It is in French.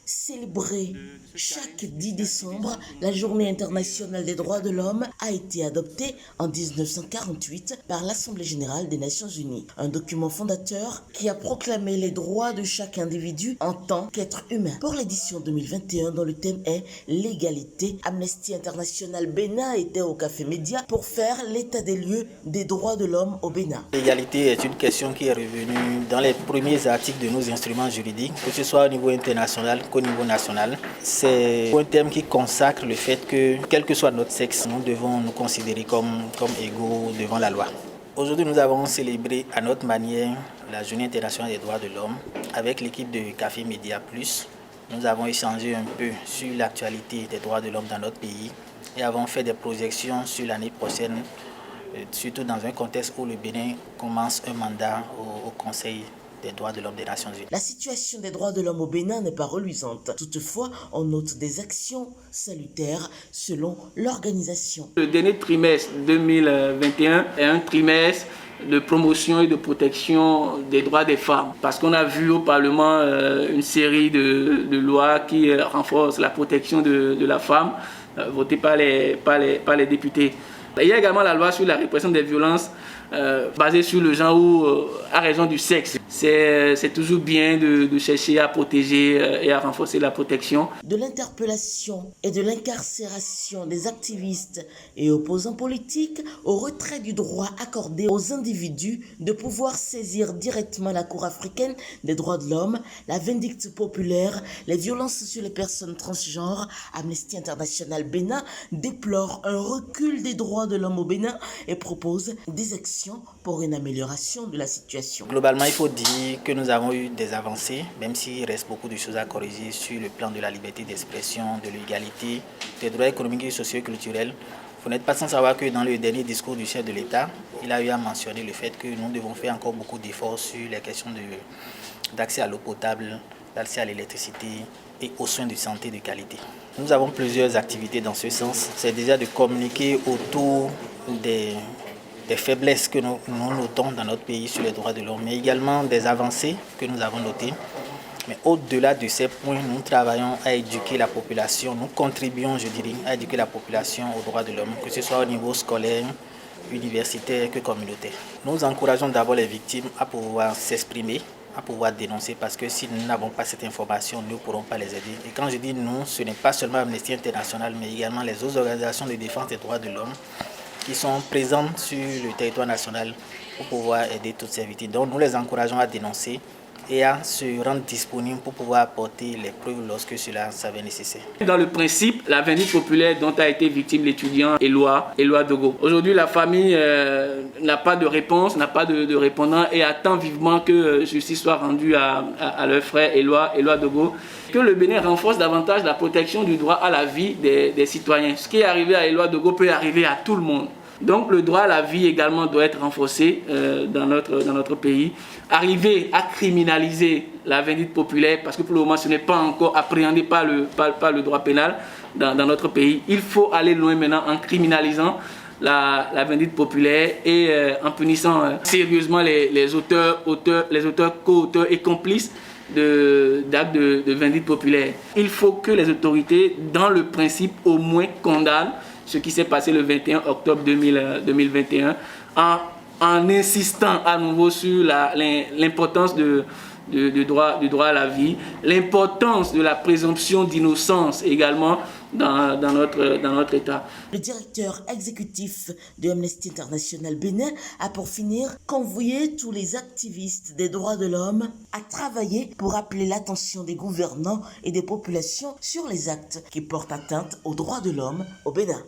Célébrée chaque 10 décembre, la Journée internationale des droits de l'homme a été adoptée en 1948 par l'Assemblée générale des Nations unies. Un document fondateur qui a proclamé les droits de chaque individu en tant qu'être humain. Pour l'édition 2021, dont le thème est l'égalité, Amnesty International Bénin était au Café Média pour faire l'état des lieux des droits de l'homme au Bénin. L'égalité est une question qui est revenue dans les premiers articles de nos instruments juridiques, que ce soit au niveau international qu'au niveau national. C'est un terme qui consacre le fait que, quel que soit notre sexe, nous devons nous considérer comme égaux devant la loi. Aujourd'hui, nous avons célébré à notre manière la Journée internationale des droits de l'homme avec l'équipe de Café Média Plus. Nous avons échangé un peu sur l'actualité des droits de l'homme dans notre pays et avons fait des projections sur l'année prochaine, surtout dans un contexte où le Bénin commence un mandat au Conseil des droits de l'homme des Nations Unies. La situation des droits de l'homme au Bénin n'est pas reluisante. Toutefois, on note des actions salutaires selon l'organisation. Le dernier trimestre 2021 est un trimestre de promotion et de protection des droits des femmes. Parce qu'on a vu au Parlement une série de lois qui renforcent la protection de la femme, votées par les députés. Il y a également la loi sur la répression des violences basée sur le genre ou à raison du sexe. C'est toujours bien de chercher à protéger et à renforcer la protection. De l'interpellation et de l'incarcération des activistes et opposants politiques au retrait du droit accordé aux individus de pouvoir saisir directement la Cour africaine des droits de l'homme, la vindicte populaire, les violences sur les personnes transgenres, Amnesty International Bénin déplore un recul des droits de l'homme au Bénin et propose des actions pour une amélioration de la situation. Globalement, il faut dire que nous avons eu des avancées, même s'il reste beaucoup de choses à corriger sur le plan de la liberté d'expression, de l'égalité, des droits économiques et socio-culturels. Vous n'êtes pas sans savoir que dans le dernier discours du chef de l'État, il a eu à mentionner le fait que nous devons faire encore beaucoup d'efforts sur les questions d'accès à l'eau potable, d'accès à l'électricité et aux soins de santé de qualité. Nous avons plusieurs activités dans ce sens. C'est déjà de communiquer autour des faiblesses que nous notons dans notre pays sur les droits de l'homme, mais également des avancées que nous avons notées. Mais au-delà de ces points, nous travaillons à éduquer la population, nous contribuons, je dirais, à éduquer la population aux droits de l'homme, que ce soit au niveau scolaire, universitaire que communautaire. Nous encourageons d'abord les victimes à pouvoir s'exprimer, à pouvoir dénoncer, parce que si nous n'avons pas cette information, nous ne pourrons pas les aider. Et quand je dis nous, ce n'est pas seulement Amnesty International, mais également les autres organisations de défense des droits de l'homme qui sont présentes sur le territoire national pour pouvoir aider toutes ces victimes. Donc nous les encourageons à dénoncer et à se rendre disponibles pour pouvoir apporter les preuves lorsque cela s'avère nécessaire. Dans le principe, la vindicte populaire dont a été victime l'étudiant Éloi Dogo. Aujourd'hui, la famille n'a pas de réponse, n'a pas de répondant et attend vivement que justice soit rendue à leur frère Éloi Dogo. Que le Bénin renforce davantage la protection du droit à la vie des citoyens. Ce qui est arrivé à Éloi Dogo peut arriver à tout le monde. Donc le droit à la vie également doit être renforcé dans notre pays. Arriver à criminaliser la vindicte populaire, parce que pour le moment ce n'est pas encore appréhendé par le droit pénal dans notre pays. Il faut aller loin maintenant en criminalisant la vindicte populaire et en punissant sérieusement les auteurs, co-auteurs et complices d'actes de vindicte populaire. Il faut que les autorités, dans le principe, au moins condamnent ce qui s'est passé le 21 octobre 2021 en insistant à nouveau sur l'importance du droit à la vie, l'importance de la présomption d'innocence également dans notre État. Le directeur exécutif de Amnesty International Bénin a pour finir convoyé tous les activistes des droits de l'homme à travailler pour appeler l'attention des gouvernants et des populations sur les actes qui portent atteinte aux droits de l'homme au Bénin.